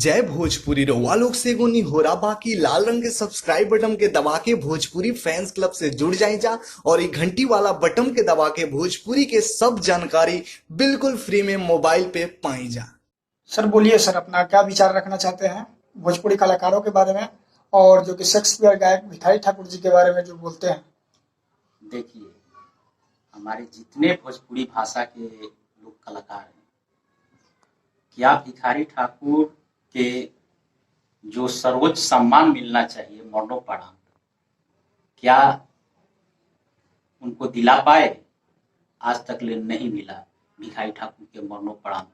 जय भोजपुरी रउआ लोग से एगो निहोरा बाकी लाल रंग के सब्सक्राइब बटन के दबा के भोजपुरी फैंस क्लब से जुड़ जाए जा और ये घंटी वाला बटन के दबा के भोजपुरी के सब जानकारी बिल्कुल फ्री में मोबाइल पे पाई जा। सर बोलिए सर, अपना क्या विचार रखना चाहते हैं भोजपुरी कलाकारों के बारे में और जो कि शेक्सपियर गायक भिखारी ठाकुर जी के बारे में जो बोलते हैं। देखिए, हमारे जितने भोजपुरी भाषा के लोग कलाकार हैं, क्या भिखारी ठाकुर के जो सर्वोच्च सम्मान मिलना चाहिए मरणोपरांत, क्या उनको दिला पाए? आज तक ले नहीं मिला। भिखारी ठाकुर के मरणोपरांत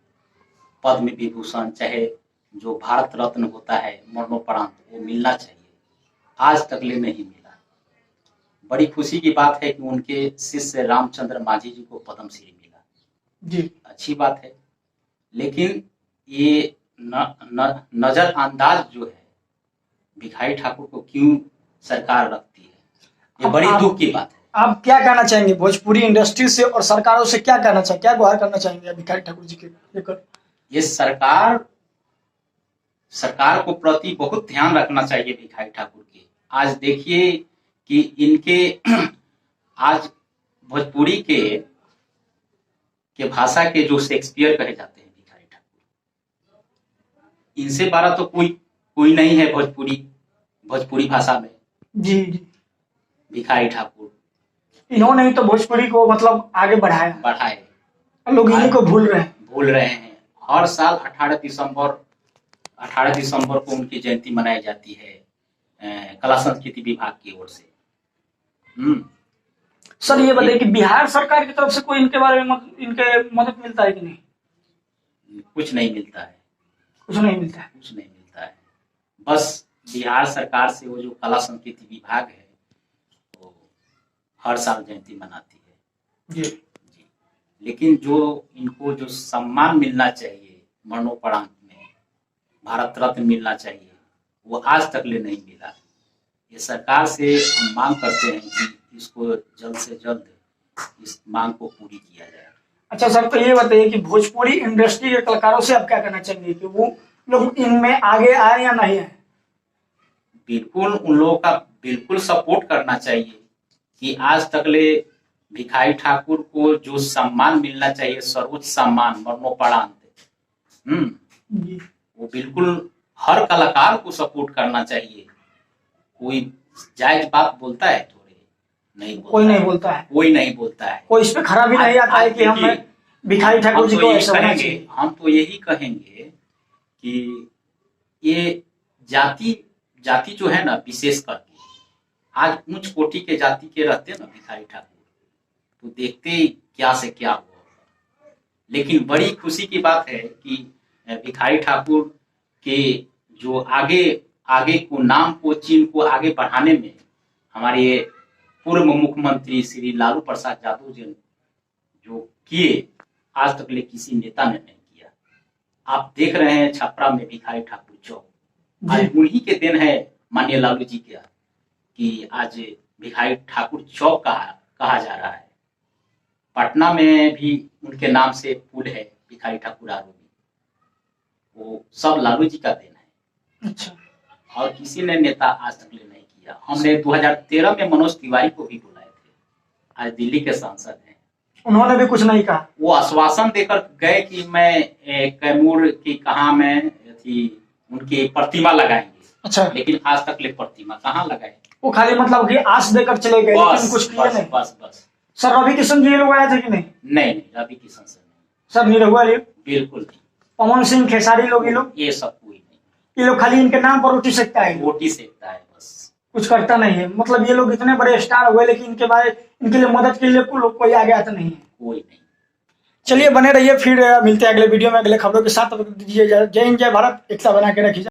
पद्म विभूषण, चाहे जो भारत रत्न होता है मरणोपरांत, वो मिलना चाहिए। आज तक ले नहीं मिला। बड़ी खुशी की बात है कि उनके शिष्य रामचंद्र मांझी जी को पद्मश्री मिला जी, अच्छी बात है। लेकिन ये नजरअंदाज जो है भिखारी ठाकुर को क्यों सरकार रखती है, ये बड़ी दुख की बात है। आप क्या कहना चाहेंगे भोजपुरी इंडस्ट्री से और सरकारों से? क्या कहना चाहेंगे, क्या गुहार करना चाहेंगे भिखारी ठाकुर जी के लेकर? ये सरकार को प्रति बहुत ध्यान रखना चाहिए भिखारी ठाकुर के। आज देखिए कि इनके आज भोजपुरी के भाषा के जो शेक्सपियर कहे जाते हैं भिखारी ठाकुर, इनसे बड़ा तो कोई नहीं है भोजपुरी भाषा में। जी, भिखारी ठाकुर इन्होंने ही तो भोजपुरी को मतलब आगे बढ़ाए। लोग इन्हीं को भूल रहे हैं। हर साल 18 दिसंबर को उनकी जयंती मनाई जाती है कला संस्कृति विभाग की ओर से। सर ये बताइए कि बिहार सरकार की तरफ से कोई इनके बारे में इनके मदद मिलता है कि नहीं? कुछ नहीं मिलता है। बस बिहार सरकार से वो जो कला संस्कृति विभाग है वो हर साल जयंती मनाती है जी। लेकिन जो इनको जो सम्मान मिलना चाहिए मरणोपरांत में, भारत रत्न मिलना चाहिए, वो आज तक ले नहीं मिला। ये सरकार से हम मांग करते हैं कि इसको जल्द से जल्द इस मांग को पूरी किया जाए। अच्छा सर, तो ये बताइए कि भोजपुरी इंडस्ट्री के कलाकारों से आप क्या कहना चाहेंगे कि वो लोग इनमें आगे आए या नहीं आए? बिल्कुल, उन लोगों का बिल्कुल सपोर्ट करना चाहिए कि आज तक ले भिखारी ठाकुर को जो सम्मान मिलना चाहिए, सर्वोच्च सम्मान मरणोपरांत, वो बिल्कुल हर कलाकार को सपोर्ट करना चाहिए। कोई जायज बात बोलता है? कोई नहीं बोलता है। कोई इस पे खरा भी नहीं आता है कि हम भिखारी ठाकुर जी को ऐसा होना चाहिए। हम तो यही कहेंगे कि ये जाति जो है ना, विशेष करके आज उच्च कोटि के जाति के रहते हैं ना भिखारी ठाकुर, तो देखते क्या से क्या हुआ। लेकिन बड़ी खुशी की बात है कि भिखारी ठाकुर के जो आगे को नाम को चिन्ह को आगे बढ़ाने में हमारे पूर्व मुख्यमंत्री श्री लालू प्रसाद यादव जी जो किए, आज तक ले किसी नेता ने नहीं किया। आप देख रहे हैं छपरा में भिखारी ठाकुर चौक, आज उन्हीं के दिन है माननीय लालू जी का कि आज भिखारी ठाकुर चौक कहा जा रहा है। पटना में भी उनके नाम से पुल है भिखारी ठाकुर आरोबी, वो सब लालू जी का देन है। अच्छा। और किसी ने नेता आज तक ले नहीं किया। हमने 2013 में मनोज तिवारी को भी बुलाए थे, आज दिल्ली के सांसद हैं, उन्होंने भी कुछ नहीं कहा। वो आश्वासन देकर गए कि मैं कैमूर की कहाँ में थी उनकी प्रतिमा लगाएंगे। अच्छा। लेकिन आज तक ले प्रतिमा कहाँ लगाए? वो खाली मतलब कि आस देकर चले गए, लेकिन कुछ किया नहीं। बस। सर रवि किशन जी ये लोग आए थे कि नहीं? नहीं, रवि किशन से नहीं। सर निरहुआ बिल्कुल नहीं। पवन सिंह खेसारी लोग, ये सब कोई नहीं। ये लोग खाली इनके नाम पर रोटी सेकता है, बस, कुछ करता नहीं है। मतलब ये लोग इतने बड़े स्टार हुए, लेकिन इनके लिए मदद के लिए कोई आगे आता नहीं है। कोई नहीं। चलिए बने रहिए, फिर मिलते हैं अगले वीडियो में अगले खबरों के साथ। जय हिंद, जय भारत, एकता बना के रखिए।